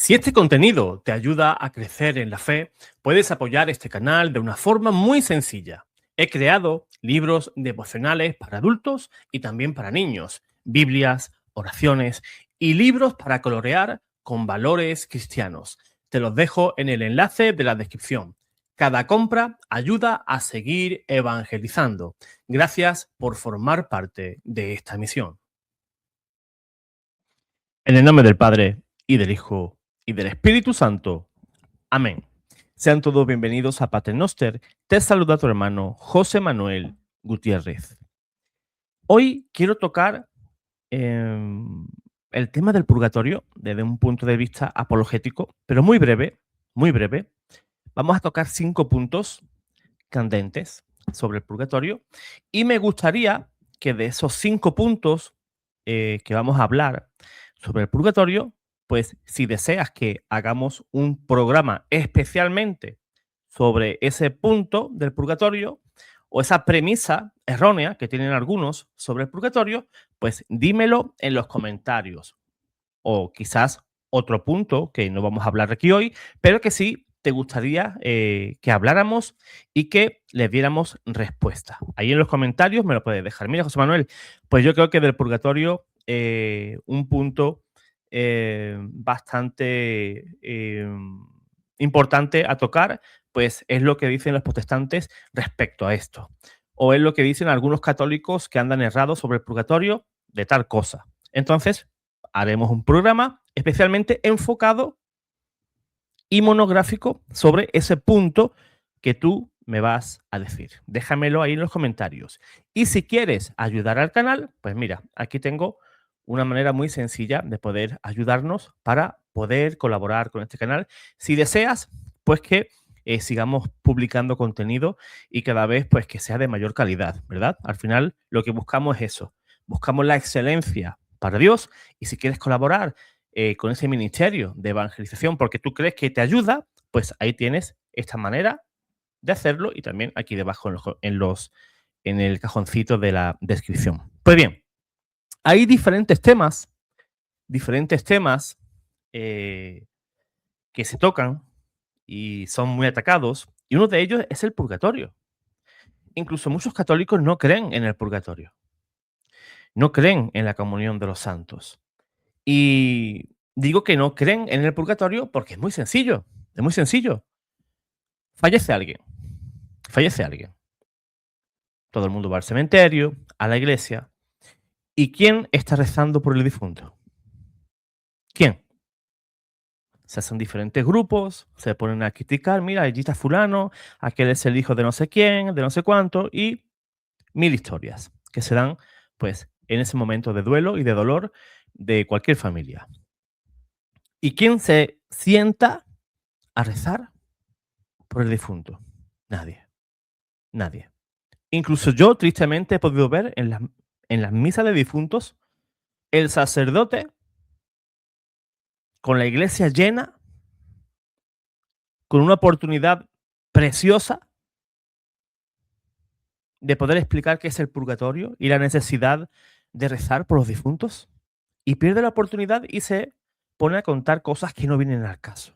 Si este contenido te ayuda a crecer en la fe, puedes apoyar este canal de una forma muy sencilla. He creado libros devocionales para adultos y también para niños, Biblias, oraciones y libros para colorear con valores cristianos. Te los dejo en el enlace de la descripción. Cada compra ayuda a seguir evangelizando. Gracias por formar parte de esta misión. En el nombre del Padre, y del Hijo, y del Espíritu Santo. Amén. Sean todos bienvenidos a Pater Noster. Te saluda tu hermano José Manuel Gutiérrez. Hoy quiero tocar el tema del purgatorio desde un punto de vista apologético, pero muy breve, muy breve. Vamos a tocar 5 puntos candentes sobre el purgatorio y me gustaría que de esos 5 puntos que vamos a hablar sobre el purgatorio, pues si deseas que hagamos un programa especialmente sobre ese punto del purgatorio o esa premisa errónea que tienen algunos sobre el purgatorio, pues dímelo en los comentarios. O quizás otro punto que no vamos a hablar aquí hoy, pero que sí te gustaría que habláramos y que le diéramos respuesta. Ahí en los comentarios me lo puedes dejar. Mira, José Manuel, pues yo creo que del purgatorio un punto bastante importante a tocar, pues es lo que dicen los protestantes respecto a esto. O es lo que dicen algunos católicos que andan errados sobre el purgatorio de tal cosa. Entonces, haremos un programa especialmente enfocado y monográfico sobre ese punto que tú me vas a decir. Déjamelo ahí en los comentarios. Y si quieres ayudar al canal, pues mira, aquí tengo una manera muy sencilla de poder ayudarnos para poder colaborar con este canal. Si deseas, pues que sigamos publicando contenido y cada vez pues que sea de mayor calidad, ¿verdad? Al final lo que buscamos es eso. Buscamos la excelencia para Dios y si quieres colaborar con ese ministerio de evangelización porque tú crees que te ayuda, pues ahí tienes esta manera de hacerlo y también aquí debajo en el cajoncito de la descripción. Pues bien, hay diferentes temas que se tocan y son muy atacados y uno de ellos es el purgatorio. Incluso muchos católicos no creen en el purgatorio, no creen en la comunión de los santos. Y digo que no creen en el purgatorio porque es muy sencillo, es muy sencillo. Fallece alguien, fallece alguien. Todo el mundo va al cementerio, a la iglesia. ¿Y quién está rezando por el difunto? ¿Quién? Se hacen diferentes grupos, se ponen a criticar, mira, allí está fulano, aquel es el hijo de no sé quién, de no sé cuánto, y mil historias que se dan, pues, en ese momento de duelo y de dolor de cualquier familia. ¿Y quién se sienta a rezar por el difunto? Nadie, nadie. Incluso yo, tristemente, he podido ver en las misas de difuntos el sacerdote con la iglesia llena, con una oportunidad preciosa de poder explicar qué es el purgatorio y la necesidad de rezar por los difuntos, y pierde la oportunidad y se pone a contar cosas que no vienen al caso.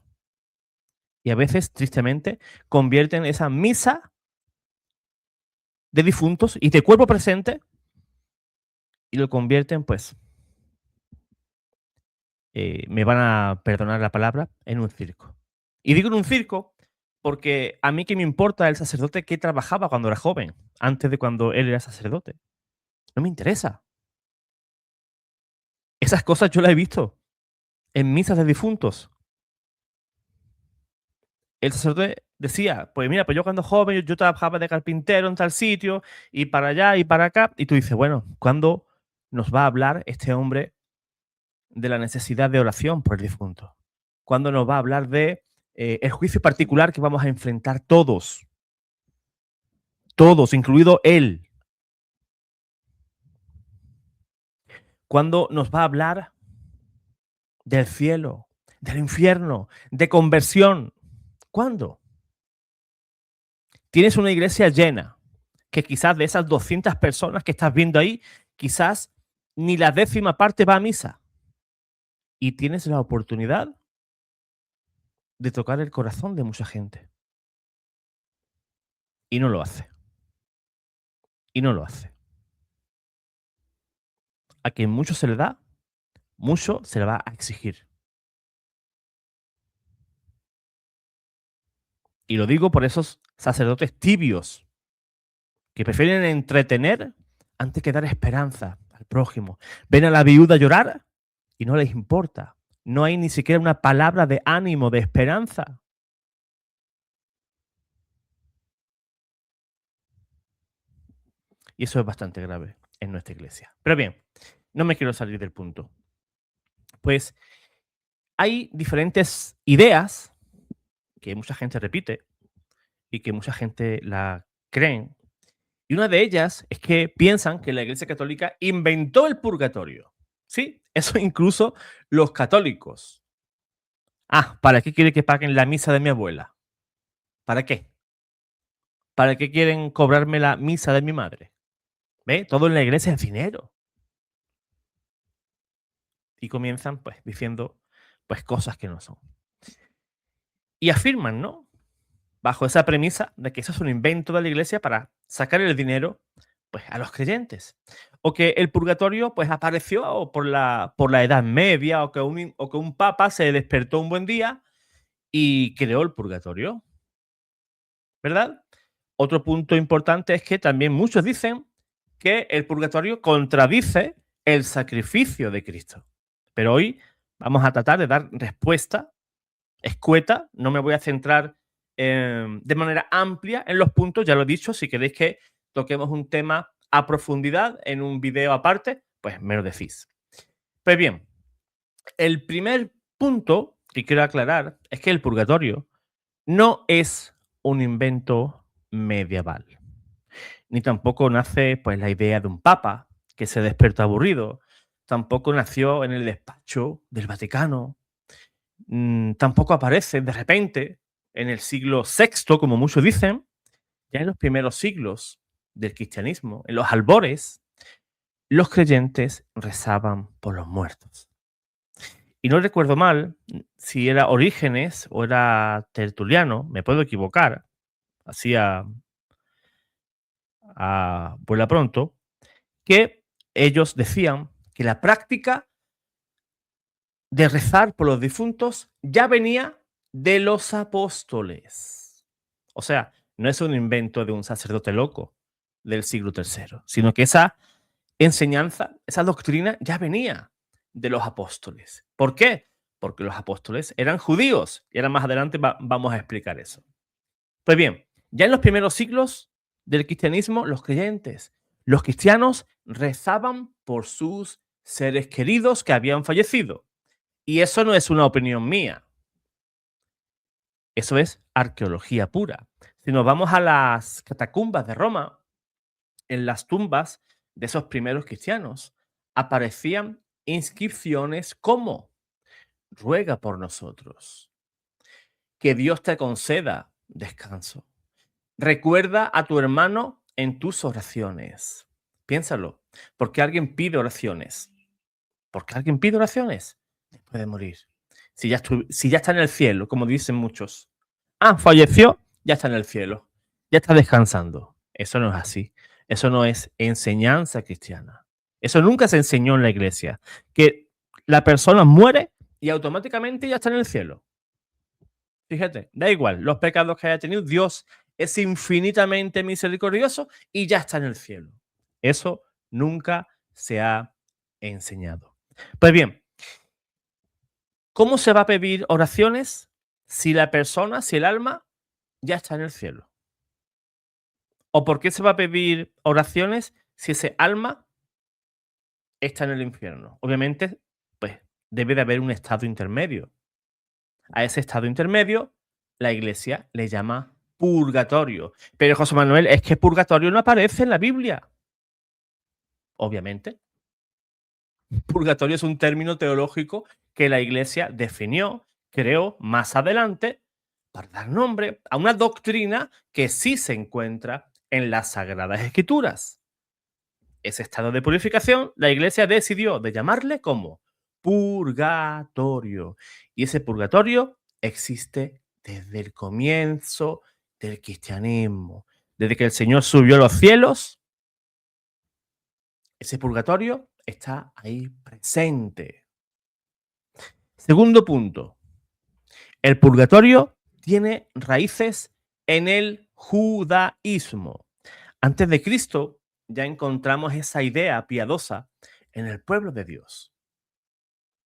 Y a veces, tristemente, convierten esa misa de difuntos y de cuerpo presente y lo convierten, pues, me van a perdonar la palabra, en un circo. Y digo en un circo porque a mí qué me importa el sacerdote que trabajaba cuando era joven, antes de cuando él era sacerdote. No me interesa. Esas cosas yo las he visto en misas de difuntos. El sacerdote decía, pues mira, pues yo cuando joven yo trabajaba de carpintero en tal sitio y para allá y para acá. Y tú dices, bueno, ¿cuándo nos va a hablar este hombre de la necesidad de oración por el difunto? ¿Cuándo nos va a hablar de el juicio particular que vamos a enfrentar todos? Todos, incluido él. ¿Cuándo nos va a hablar del cielo, del infierno, de conversión? ¿Cuándo? Tienes una iglesia llena, que quizás de esas 200 personas que estás viendo ahí, quizás ni la 10ª parte va a misa. Y tienes la oportunidad de tocar el corazón de mucha gente. Y no lo hace. Y no lo hace. A quien mucho se le da, mucho se le va a exigir. Y lo digo por esos sacerdotes tibios que prefieren entretener antes que dar esperanza al prójimo. Ven a la viuda llorar y no les importa. No hay ni siquiera una palabra de ánimo, de esperanza. Y eso es bastante grave en nuestra iglesia. Pero bien, no me quiero salir del punto. Pues hay diferentes ideas que mucha gente repite y que mucha gente la creen. Y una de ellas es que piensan que la Iglesia Católica inventó el purgatorio. Sí, eso incluso los católicos. Ah, ¿para qué quiere que paguen la misa de mi abuela? ¿Para qué? ¿Para qué quieren cobrarme la misa de mi madre? ¿Ve? Todo en la iglesia es dinero. Y comienzan pues diciendo pues cosas que no son. Y afirman, ¿no? Bajo esa premisa de que eso es un invento de la iglesia para sacar el dinero pues a los creyentes. O que el purgatorio pues apareció por la Edad Media o que un papa se despertó un buen día y creó el purgatorio, ¿verdad? Otro punto importante es que también muchos dicen que el purgatorio contradice el sacrificio de Cristo. Pero hoy vamos a tratar de dar respuesta escueta, no me voy a centrar de manera amplia en los puntos, ya lo he dicho, si queréis que toquemos un tema a profundidad en un video aparte, pues me lo decís. Pues bien, el primer punto que quiero aclarar es que el purgatorio no es un invento medieval, ni tampoco nace pues la idea de un papa que se despertó aburrido, tampoco nació en el despacho del Vaticano, tampoco aparece de repente en el siglo VI, como muchos dicen, ya en los primeros siglos del cristianismo, en los albores, los creyentes rezaban por los muertos. Y no recuerdo mal si era Orígenes o era Tertuliano, me puedo equivocar, así a vuela pronto, que ellos decían que la práctica de rezar por los difuntos ya venía de los apóstoles. O sea, no es un invento de un sacerdote loco del siglo III, sino que esa enseñanza, esa doctrina ya venía de los apóstoles. ¿Por qué? Porque los apóstoles eran judíos y ahora más adelante vamos a explicar eso. Pues bien, ya en los primeros siglos del cristianismo, los creyentes, los cristianos rezaban por sus seres queridos que habían fallecido. Y eso no es una opinión mía, eso es arqueología pura. Si nos vamos a las catacumbas de Roma, en las tumbas de esos primeros cristianos aparecían inscripciones como ruega por nosotros, que Dios te conceda descanso, recuerda a tu hermano en tus oraciones. Piénsalo, ¿por qué alguien pide oraciones? ¿Por qué alguien pide oraciones después de morir? Si ya está en el cielo, como dicen muchos. Ah, falleció, ya está en el cielo, ya está descansando. Eso no es así. Eso no es enseñanza cristiana. Eso nunca se enseñó en la iglesia. Que la persona muere y automáticamente ya está en el cielo. Fíjate, da igual los pecados que haya tenido, Dios es infinitamente misericordioso y ya está en el cielo. Eso nunca se ha enseñado. Pues bien, ¿cómo se va a pedir oraciones si la persona, si el alma ya está en el cielo? ¿O por qué se va a pedir oraciones si ese alma está en el infierno? Obviamente, pues debe de haber un estado intermedio. A ese estado intermedio, la iglesia le llama purgatorio. Pero José Manuel, es que purgatorio no aparece en la Biblia. Obviamente, purgatorio es un término teológico que la iglesia definió, creó más adelante para dar nombre a una doctrina que sí se encuentra en las Sagradas Escrituras. Ese estado de purificación, la iglesia decidió de llamarle como purgatorio. Y ese purgatorio existe desde el comienzo del cristianismo. Desde que el Señor subió a los cielos, ese purgatorio está ahí presente. Segundo punto, el purgatorio tiene raíces en el judaísmo. Antes de Cristo ya encontramos esa idea piadosa en el pueblo de Dios.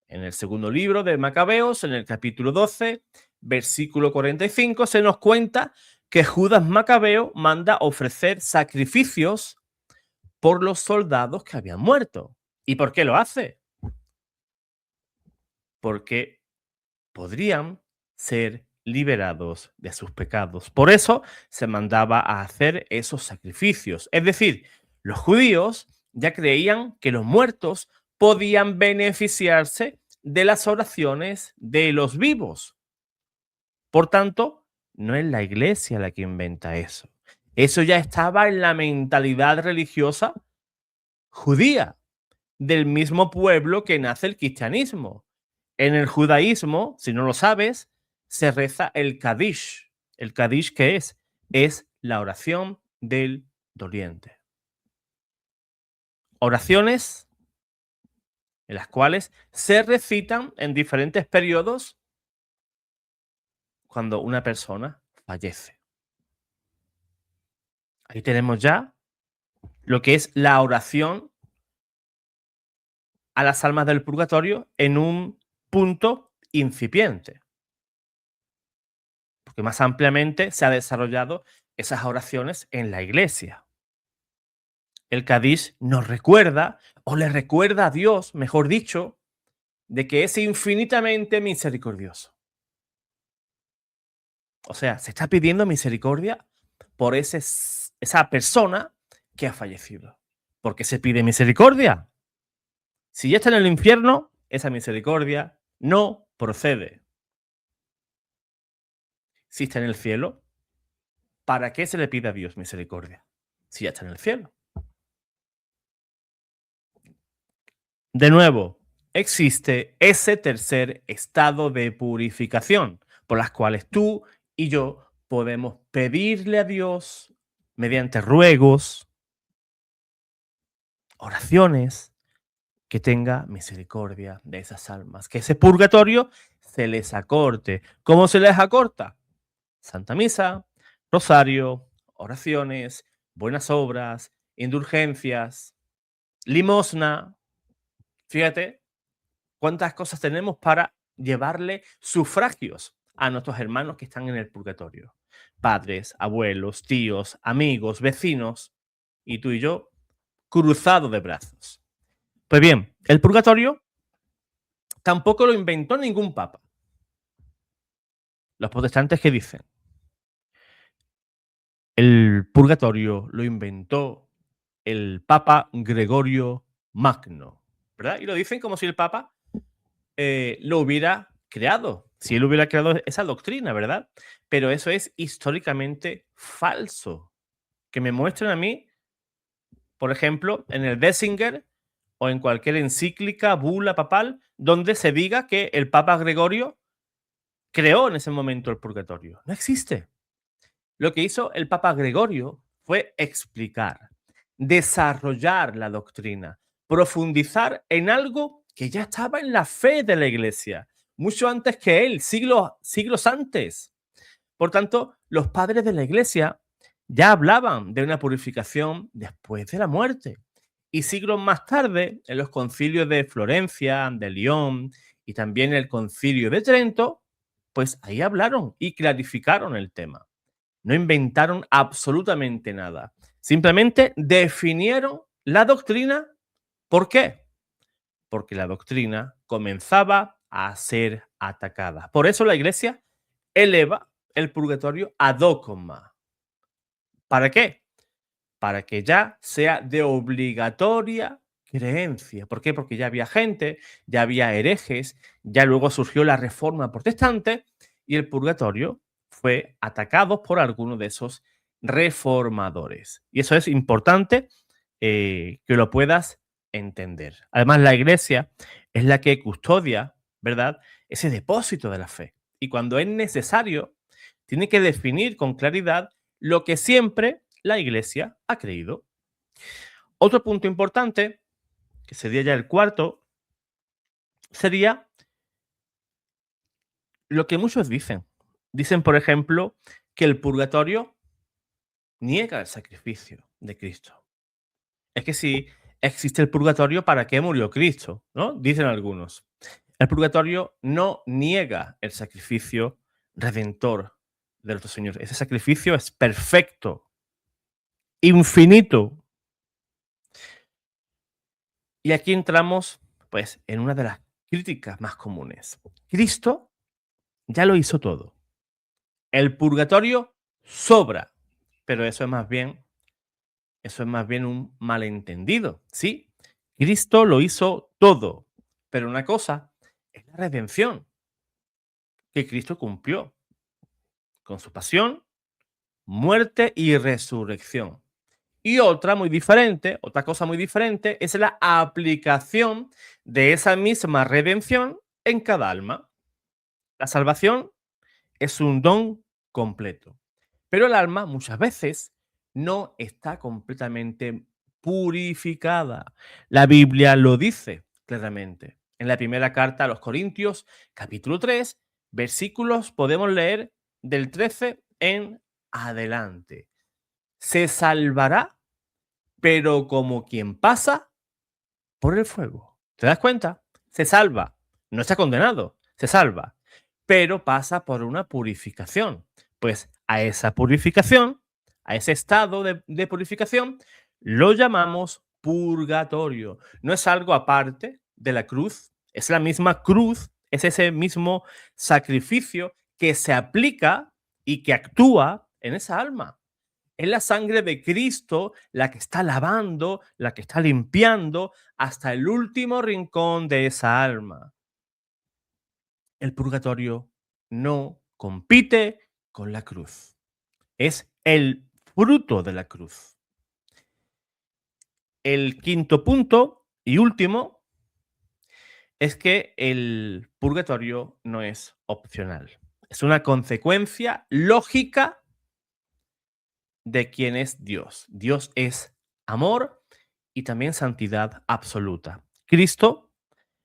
En el segundo libro de Macabeos, en el capítulo 12, versículo 45, se nos cuenta que Judas Macabeo manda ofrecer sacrificios por los soldados que habían muerto. ¿Y por qué lo hace? Porque podrían ser liberados de sus pecados. Por eso se mandaba a hacer esos sacrificios. Es decir, los judíos ya creían que los muertos podían beneficiarse de las oraciones de los vivos. Por tanto, no es la iglesia la que inventa eso. Eso ya estaba en la mentalidad religiosa judía, del mismo pueblo que nace el cristianismo. En el judaísmo, si no lo sabes, se reza el Kadish. ¿El Kadish qué es? Es la oración del doliente. Oraciones en las cuales se recitan en diferentes periodos cuando una persona fallece. Ahí tenemos ya lo que es la oración a las almas del purgatorio en un punto incipiente, porque más ampliamente se ha desarrollado esas oraciones en la iglesia. El Kadish nos recuerda, o le recuerda a Dios, mejor dicho, de que es infinitamente misericordioso. O sea, se está pidiendo misericordia por esa persona que ha fallecido. ¿Por qué se pide misericordia? Si ya está en el infierno, esa misericordia no procede. Si está en el cielo, ¿para qué se le pide a Dios misericordia? Si ya está en el cielo. De nuevo, existe ese tercer estado de purificación por las cuales tú y yo podemos pedirle a Dios mediante ruegos, oraciones, que tenga misericordia de esas almas, que ese purgatorio se les acorte. ¿Cómo se les acorta? Santa Misa, rosario, oraciones, buenas obras, indulgencias, limosna. Fíjate cuántas cosas tenemos para llevarle sufragios a nuestros hermanos que están en el purgatorio. Padres, abuelos, tíos, amigos, vecinos, y tú y yo cruzados de brazos. Pues bien, el purgatorio tampoco lo inventó ningún papa. Los protestantes, ¿qué dicen? El purgatorio lo inventó el Papa Gregorio Magno, ¿verdad? Y lo dicen como si el Papa lo hubiera creado, si él hubiera creado esa doctrina, ¿verdad? Pero eso es históricamente falso. Que me muestren a mí, por ejemplo, en el Dessinger o en cualquier encíclica, bula papal, donde se diga que el Papa Gregorio creó en ese momento el purgatorio. No existe. Lo que hizo el Papa Gregorio fue explicar, desarrollar la doctrina, profundizar en algo que ya estaba en la fe de la Iglesia, mucho antes que él, siglos antes. Por tanto, los padres de la Iglesia ya hablaban de una purificación después de la muerte. Y siglos más tarde, en los concilios de Florencia, de León y también el concilio de Trento, pues ahí hablaron y clarificaron el tema. No inventaron absolutamente nada. Simplemente definieron la doctrina. ¿Por qué? Porque la doctrina comenzaba a ser atacada. Por eso la Iglesia eleva el purgatorio a dogma. ¿Para qué? Para que ya sea de obligatoria creencia. ¿Por qué? Porque ya había gente, ya había herejes, ya luego surgió la reforma protestante y el purgatorio fue atacado por algunos de esos reformadores. Y eso es importante que lo puedas entender. Además, la iglesia es la que custodia, ¿verdad? Ese depósito de la fe. y cuando es necesario, tiene que definir con claridad lo que siempre la Iglesia ha creído. Otro punto importante, que sería ya el cuarto, sería lo que muchos dicen. Dicen, por ejemplo, que el purgatorio niega el sacrificio de Cristo. Es que si existe el purgatorio, ¿para qué murió Cristo? ¿No? Dicen algunos. El purgatorio no niega el sacrificio redentor de nuestro Señor. Ese sacrificio es perfecto, infinito. Y aquí entramos, pues, en una de las críticas más comunes. Cristo ya lo hizo todo. El purgatorio sobra, pero eso es más bien un malentendido. Sí, Cristo lo hizo todo, pero una cosa es la redención que Cristo cumplió con su pasión, muerte y resurrección. Y otra muy diferente, otra cosa muy diferente, es la aplicación de esa misma redención en cada alma. La salvación es un don completo, pero el alma muchas veces no está completamente purificada. La Biblia lo dice claramente. En la primera carta a los Corintios, capítulo 3, versículos podemos leer del 13 en adelante. Se salvará, pero como quien pasa por el fuego. ¿Te das cuenta? Se salva, no está condenado, se salva, pero pasa por una purificación. Pues a esa purificación, a ese estado de purificación, lo llamamos purgatorio. No es algo aparte de la cruz, es la misma cruz, es ese mismo sacrificio que se aplica y que actúa en esa alma. Es la sangre de Cristo la que está lavando, la que está limpiando hasta el último rincón de esa alma. El purgatorio no compite con la cruz. Es el fruto de la cruz. El quinto punto y último es que el purgatorio no es opcional. Es una consecuencia lógica de quién es Dios. Dios es amor y también santidad absoluta. Cristo,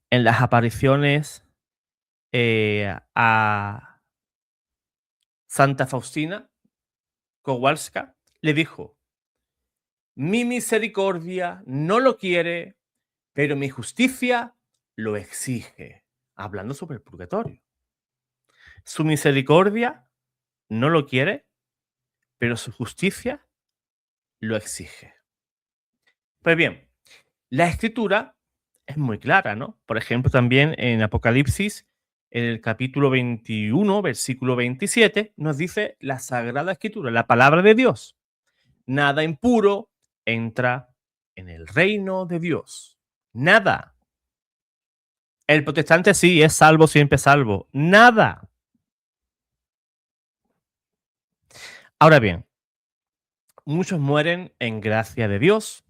en las apariciones a Santa Faustina Kowalska, le dijo: mi misericordia no lo quiere, pero mi justicia lo exige. Hablando sobre el purgatorio. Su misericordia no lo quiere, pero su justicia lo exige. Pues bien, la escritura es muy clara, ¿no? Por ejemplo, también en Apocalipsis, en el capítulo 21, versículo 27, nos dice la Sagrada Escritura, la palabra de Dios. Nada impuro entra en el reino de Dios. Nada. El protestante sí es salvo, siempre salvo. Nada. Ahora bien, muchos mueren en gracia de Dios,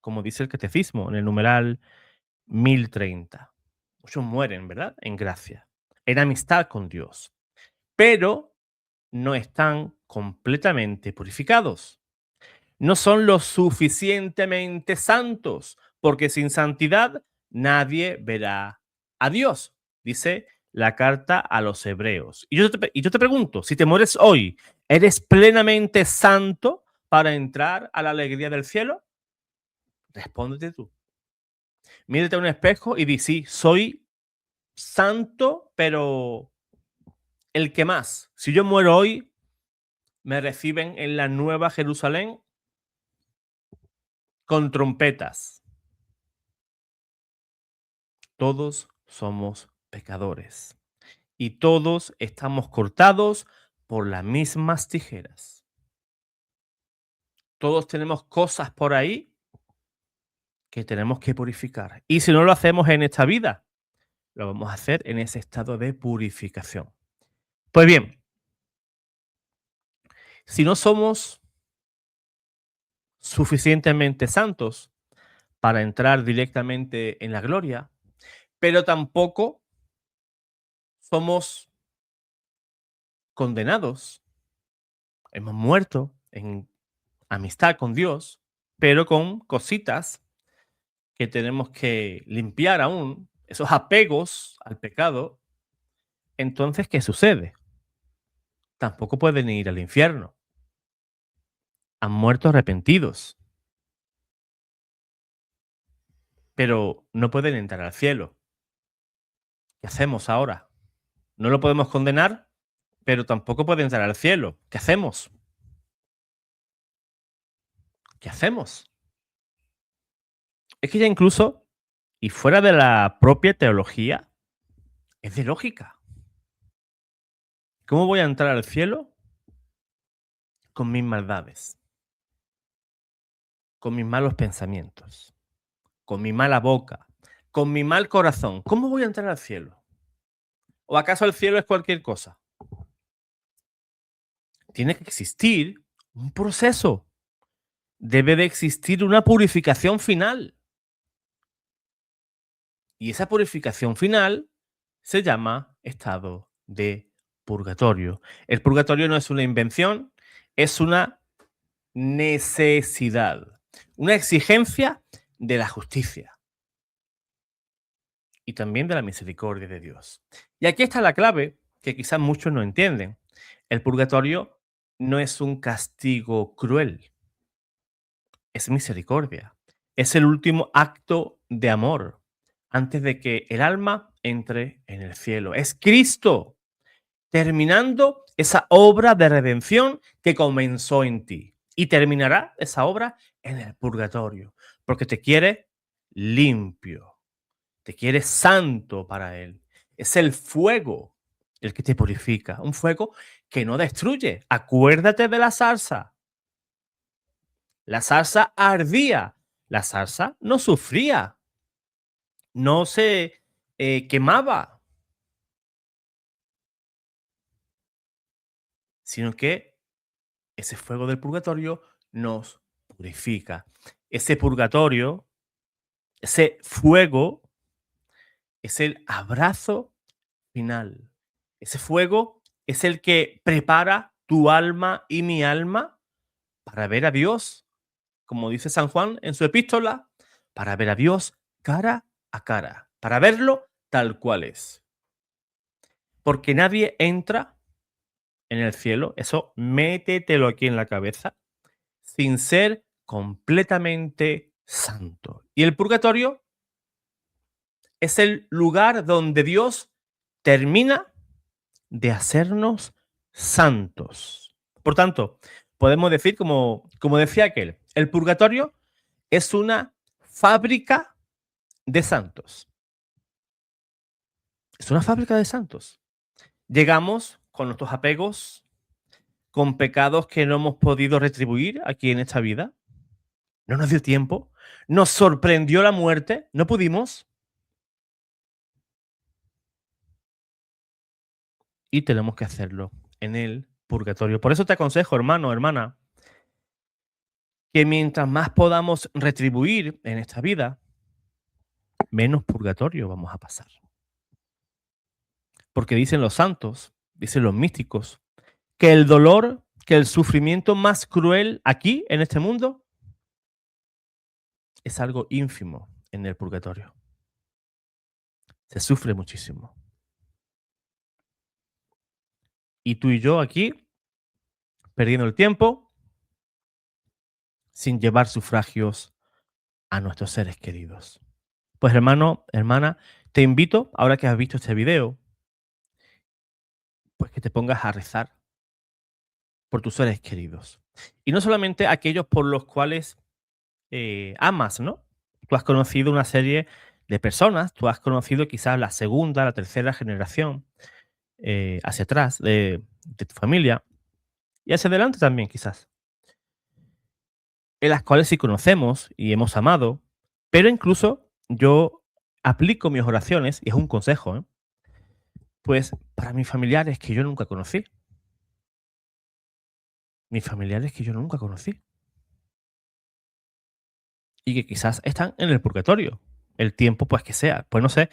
como dice el catecismo en el numeral 1030. Muchos mueren, ¿verdad? En gracia, en amistad con Dios, pero no están completamente purificados. No son lo suficientemente santos, porque sin santidad nadie verá a Dios, dice la carta a los hebreos. Y yo te pregunto, si te mueres hoy, ¿eres plenamente santo para entrar a la alegría del cielo? Respóndete tú. Mírate a un espejo y di, sí, soy santo, pero el que más. Si yo muero hoy, me reciben en la nueva Jerusalén con trompetas. Todos somos pecadores y todos estamos cortados por las mismas tijeras. Todos tenemos cosas por ahí que tenemos que purificar. Y si no lo hacemos en esta vida, lo vamos a hacer en ese estado de purificación. Pues bien, si no somos suficientemente santos para entrar directamente en la gloria, pero tampoco somos condenados, hemos muerto en amistad con Dios, pero con cositas que tenemos que limpiar aún, esos apegos al pecado. Entonces, ¿qué sucede? Tampoco pueden ir al infierno. Han muerto arrepentidos, pero no pueden entrar al cielo. ¿Qué hacemos ahora? No lo podemos condenar, pero tampoco puede entrar al cielo. ¿Qué hacemos? ¿Qué hacemos? Es que ya incluso, y fuera de la propia teología, es de lógica. ¿Cómo voy a entrar al cielo? Con mis maldades, con mis malos pensamientos, con mi mala boca, con mi mal corazón. ¿Cómo voy a entrar al cielo? ¿O acaso el cielo es cualquier cosa? Tiene que existir un proceso. Debe de existir una purificación final. Y esa purificación final se llama estado de purgatorio. El purgatorio no es una invención, es una necesidad, una exigencia de la justicia y también de la misericordia de Dios. Y aquí está la clave que quizás muchos no entienden. El purgatorio no es un castigo cruel, es misericordia. Es el último acto de amor antes de que el alma entre en el cielo. Es Cristo terminando esa obra de redención que comenzó en ti. Y terminará esa obra en el purgatorio, porque te quiere limpio, te quiere santo para Él. Es el fuego el que te purifica, un fuego que no destruye. Acuérdate de la zarza. La zarza ardía, la zarza no sufría, no se quemaba, sino que ese fuego del purgatorio nos purifica. Ese purgatorio, ese fuego, es el abrazo final. Ese fuego es el que prepara tu alma y mi alma para ver a Dios, como dice San Juan en su epístola, para ver a Dios cara a cara, para verlo tal cual es. Porque nadie entra en el cielo, eso métetelo aquí en la cabeza, sin ser completamente santo. Y el purgatorio es el lugar donde Dios termina de hacernos santos. Por tanto, podemos decir, como decía aquel, el purgatorio es una fábrica de santos. Es una fábrica de santos. Llegamos con nuestros apegos, con pecados que no hemos podido retribuir aquí en esta vida. No nos dio tiempo. Nos sorprendió la muerte. No pudimos. Y tenemos que hacerlo en el purgatorio. Por eso te aconsejo, hermano, hermana, que mientras más podamos retribuir en esta vida, menos purgatorio vamos a pasar. Porque dicen los santos, dicen los místicos, que el dolor, que el sufrimiento más cruel aquí, en este mundo, es algo ínfimo en el purgatorio. Se sufre muchísimo. Y tú y yo aquí, perdiendo el tiempo, sin llevar sufragios a nuestros seres queridos. Pues hermano, hermana, te invito, ahora que has visto este video, pues que te pongas a rezar por tus seres queridos. Y no solamente aquellos por los cuales amas, ¿no? Tú has conocido una serie de personas, tú has conocido quizás la segunda, la tercera generación hacia atrás de tu familia y hacia adelante también quizás, en las cuales sí conocemos y hemos amado, pero incluso yo aplico mis oraciones, y es un consejo, ¿eh? Pues para mis familiares que yo nunca conocí, mis familiares que yo nunca conocí y que quizás están en el purgatorio, el tiempo pues que sea, pues no sé,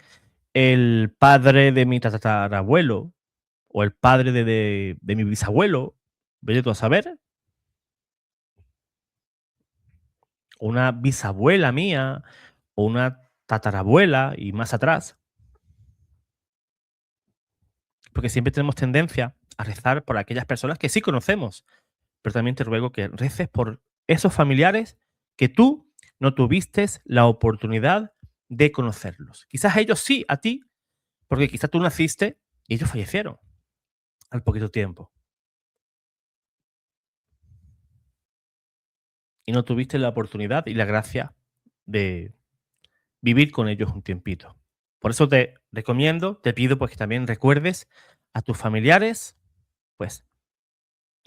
el padre de mi tatarabuelo o el padre de mi bisabuelo, vete tú a saber, una bisabuela mía, o una tatarabuela y más atrás, porque siempre tenemos tendencia a rezar por aquellas personas que sí conocemos, pero también te ruego que reces por esos familiares que tú no tuviste la oportunidad de conocerlos. Quizás ellos sí, a ti, porque quizás tú naciste y ellos fallecieron al poquito tiempo y no tuviste la oportunidad y la gracia de vivir con ellos un tiempito. Por eso te recomiendo, te pido pues que también recuerdes a tus familiares, pues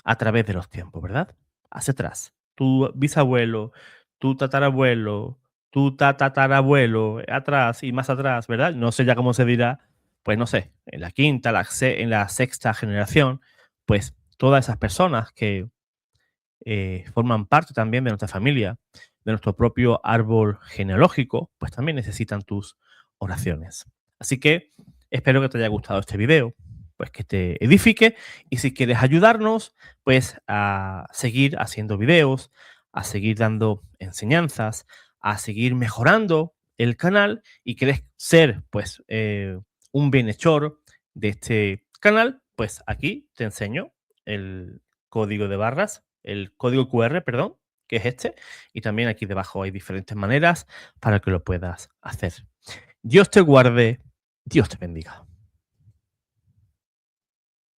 a través de los tiempos, ¿verdad? Hacia atrás. Tu bisabuelo, tu tatarabuelo, tu tatarabuelo, atrás y más atrás, ¿verdad? No sé ya cómo se dirá, pues no sé, en la quinta, en la sexta generación, pues todas esas personas que forman parte también de nuestra familia, de nuestro propio árbol genealógico, pues también necesitan tus oraciones. Así que espero que te haya gustado este video, pues que te edifique y si quieres ayudarnos, pues a seguir haciendo videos, a seguir dando enseñanzas, a seguir mejorando el canal y quieres ser pues un bienhechor de este canal, pues aquí te enseño el código de barras, el código QR, perdón, que es este, y también aquí debajo hay diferentes maneras para que lo puedas hacer. Dios te guarde, Dios te bendiga.